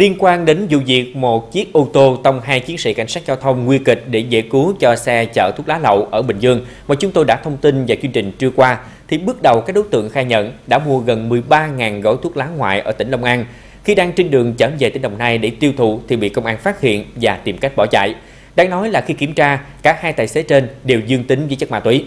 Liên quan đến vụ việc một chiếc ô tô tông hai chiến sĩ cảnh sát giao thông nguy kịch để giải cứu cho xe chở thuốc lá lậu ở Bình Dương mà chúng tôi đã thông tin vào chương trình trưa qua, thì bước đầu các đối tượng khai nhận đã mua gần 13.000 gói thuốc lá ngoại ở tỉnh Long An. Khi đang trên đường trở về tỉnh Đồng Nai để tiêu thụ thì bị công an phát hiện và tìm cách bỏ chạy. Đáng nói là khi kiểm tra, cả hai tài xế trên đều dương tính với chất ma túy.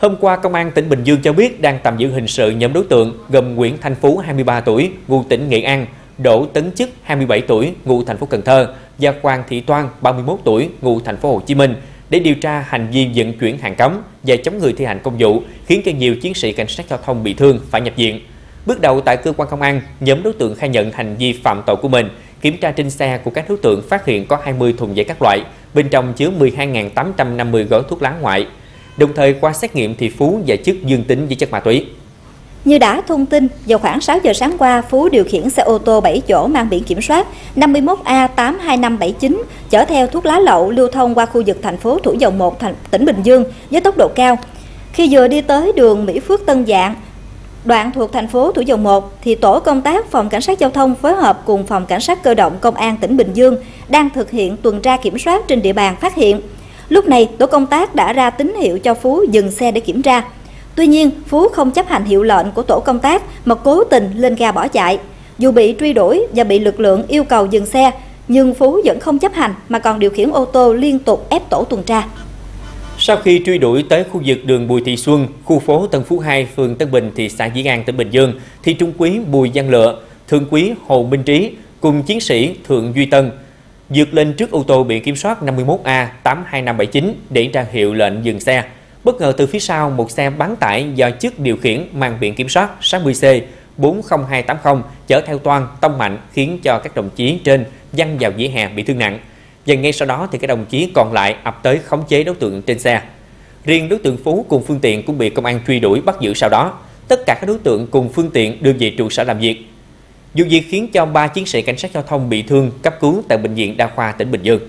Hôm qua, Công an tỉnh Bình Dương cho biết đang tạm giữ hình sự nhóm đối tượng gồm Nguyễn Thanh Phú, 23 tuổi, ngụ tỉnh Nghệ An, Đỗ Tấn Chức, 27 tuổi, ngụ thành phố Cần Thơ và Hoàng Thị Toan, 31 tuổi, ngụ thành phố Hồ Chí Minh để điều tra hành vi vận chuyển hàng cấm và chống người thi hành công vụ, khiến cho nhiều chiến sĩ cảnh sát giao thông bị thương phải nhập viện. Bước đầu tại cơ quan công an, nhóm đối tượng khai nhận hành vi phạm tội của mình. Kiểm tra trên xe của các đối tượng phát hiện có 20 thùng giấy các loại, bên trong chứa 12.850 gói thuốc lá ngoại. Đồng thời qua xét nghiệm thì Phú và Chức dương tính với chất ma túy. Như đã thông tin, vào khoảng 6 giờ sáng qua, Phú điều khiển xe ô tô 7 chỗ mang biển kiểm soát 51A82579 chở theo thuốc lá lậu lưu thông qua khu vực thành phố Thủ Dầu Một, tỉnh Bình Dương với tốc độ cao. Khi vừa đi tới đường Mỹ Phước Tân Dạng, đoạn thuộc thành phố Thủ Dầu Một, thì tổ công tác phòng cảnh sát giao thông phối hợp cùng phòng cảnh sát cơ động công an tỉnh Bình Dương đang thực hiện tuần tra kiểm soát trên địa bàn phát hiện. Lúc này, tổ công tác đã ra tín hiệu cho Phú dừng xe để kiểm tra. Tuy nhiên, Phú không chấp hành hiệu lệnh của tổ công tác mà cố tình lên ga bỏ chạy. Dù bị truy đuổi và bị lực lượng yêu cầu dừng xe, nhưng Phú vẫn không chấp hành mà còn điều khiển ô tô liên tục ép tổ tuần tra. Sau khi truy đuổi tới khu vực đường Bùi Thị Xuân, khu phố Tân Phú 2, phường Tân Bình, thị xã Dĩ An, tỉnh Bình Dương, thì trung úy Bùi Văn Lựa, thượng úy Hồ Minh Trí cùng chiến sĩ Thượng Duy Tân vượt lên trước ô tô biển kiểm soát 51A82579 để ra hiệu lệnh dừng xe. Bất ngờ từ phía sau, một xe bán tải do Chức điều khiển mang biển kiểm soát 60C40280 chở theo toan tông mạnh, khiến cho các đồng chí trên văng vào vỉa hè bị thương nặng. Và ngay sau đó thì các đồng chí còn lại ập tới khống chế đối tượng trên xe. Riêng đối tượng Phú cùng phương tiện cũng bị công an truy đuổi bắt giữ sau đó. Tất cả các đối tượng cùng phương tiện đưa về trụ sở làm việc. Vụ việc khiến cho 3 chiến sĩ cảnh sát giao thông bị thương cấp cứu tại bệnh viện Đa khoa tỉnh Bình Dương.